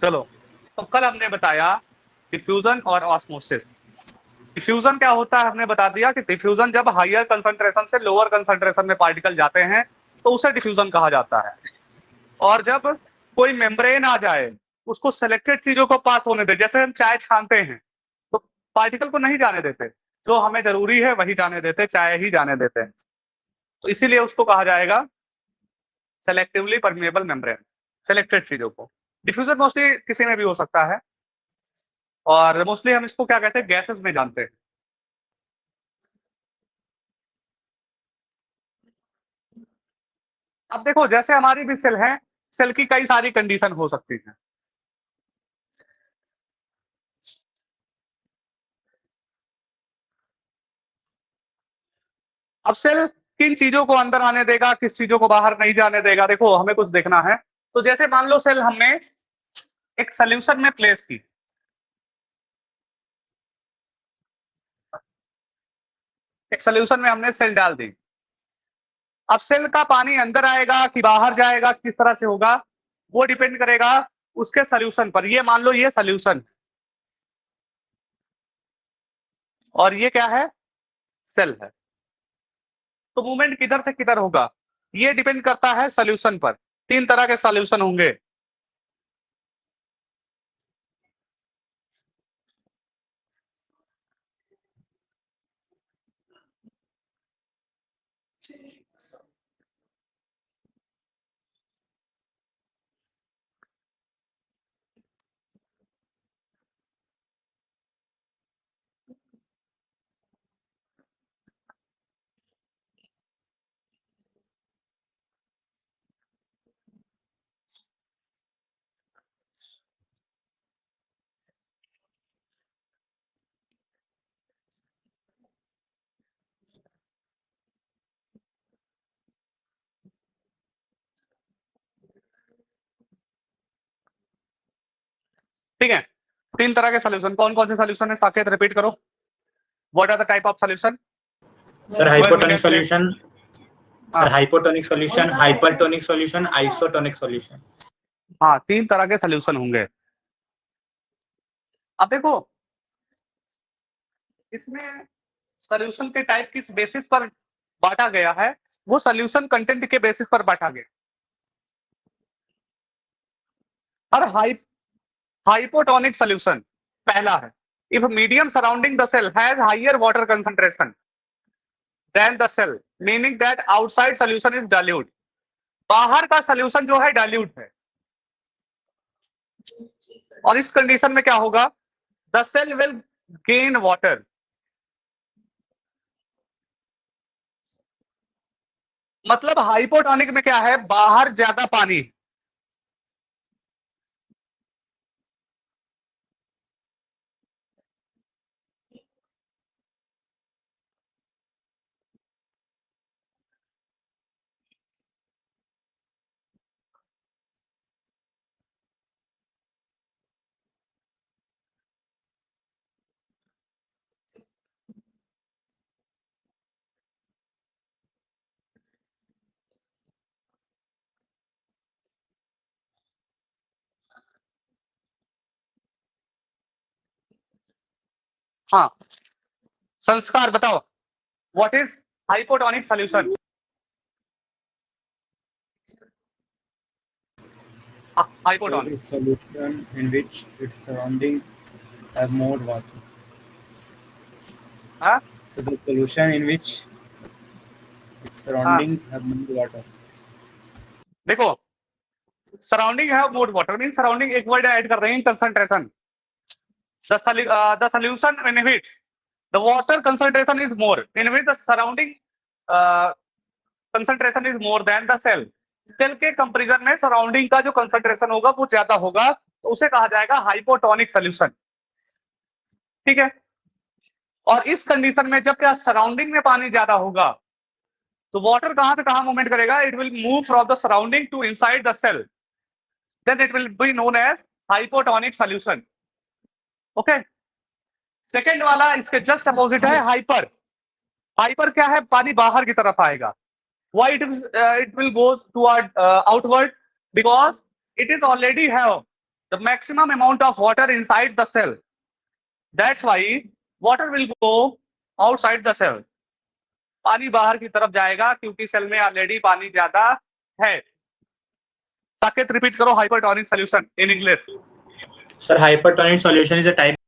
चलो, तो कल हमने बताया डिफ्यूजन और ऑस्मोसिस। डिफ्यूजन क्या होता है हमने बता दिया कि डिफ्यूजन जब हायर कंसंट्रेशन से लोअर कंसंट्रेशन में पार्टिकल जाते हैं तो उसे डिफ्यूजन कहा जाता है। और जब कोई मेम्ब्रेन आ जाए, उसको सिलेक्टेड चीजों को पास होने दे, जैसे हम चाय छानते हैं तो पार्टिकल को नहीं जाने देते, जो हमें जरूरी है वही जाने देते, चाय ही जाने देते हैं, तो इसीलिए उसको कहा जाएगा सेलेक्टिवली परमेएबल मेम्ब्रेन, सिलेक्टेड चीजों को। डिफ्यूजन मोस्टली किसी में भी हो सकता है, और मोस्टली हम इसको क्या कहते हैं, गैसेस में जानते हैं। अब देखो, जैसे हमारी भी सेल है, सेल की कई सारी कंडीशन हो सकती है। अब सेल किन चीजों को अंदर आने देगा, किस चीजों को बाहर नहीं जाने देगा, देखो हमें कुछ देखना है। तो जैसे मान लो सेल हमने एक सोल्यूशन में प्लेस की, एक सोल्यूशन में हमने सेल डाल दी। अब सेल का पानी अंदर आएगा कि बाहर जाएगा, किस तरह से होगा, वो डिपेंड करेगा उसके सोल्यूशन पर। ये मान लो ये सोल्यूशन, और ये क्या है, सेल है। तो मूवमेंट किधर से किधर होगा, ये डिपेंड करता है सोल्यूशन पर। तीन तरह के सोल्यूशन होंगे। ठीक है, तीन तरह के सोल्यूशन, कौन कौन से सोल्यूशन है, साकेत रिपीट करो। What are the type of solution? Sir hypotonic solution, sir hypotonic solution, hypertonic solution, isotonic solution. हाँ, तीन तरह के सोल्यूशन होंगे। अब देखो, इसमें सोल्यूशन के टाइप किस बेसिस पर बांटा गया है, वो सोल्यूशन कंटेंट के बेसिस पर बांटा गया। और हाइपोटोनिक सोल्यूशन पहला है, if medium surrounding the cell has higher water concentration than the cell, meaning that outside solution is dilute. बाहर का सोल्यूशन जो है डाइल्यूट है, और इस कंडीशन में क्या होगा, the cell will gain water. मतलब हाइपोटोनिक में क्या है, बाहर ज्यादा पानी। हाँ, संस्कार बताओ, what is hypotonic solution? Hypotonic. So it's solution in which its surrounding have more water. हाँ? So the solution in which its surrounding have more water. देखो, सराउंडिंग है मोर वाटर, मीन सराउंडिंग एक वर्ड ऐड कर रहे हैं, concentration. The solution in which the water concentration is more, in which the surrounding concentration is more than the cell. Cell के comparison में surrounding का जो कंसंट्रेशन होगा वो ज्यादा होगा, तो उसे कहा जाएगा हाइपोटोनिक सोल्यूशन। ठीक है, और इस कंडीशन में जब क्या सराउंडिंग में पानी ज्यादा होगा, तो वाटर कहां से कहां मूवमेंट करेगा, it will move from the surrounding to inside the cell, then it will be known as hypotonic solution. Okay, second वाला इसके जस्ट अपोजिट है, हाइपर। हाइपर क्या है, पानी बाहर की तरफ आएगा। Why it will go toward outward? Because it is already have the maximum amount of water inside the cell. That's why water will go outside the cell. पानी बाहर की तरफ जाएगा क्योंकि सेल में ऑलरेडी पानी ज्यादा है. साकेत रिपीट करो hypertonic solution in English. Sir, hypertonic solution is a type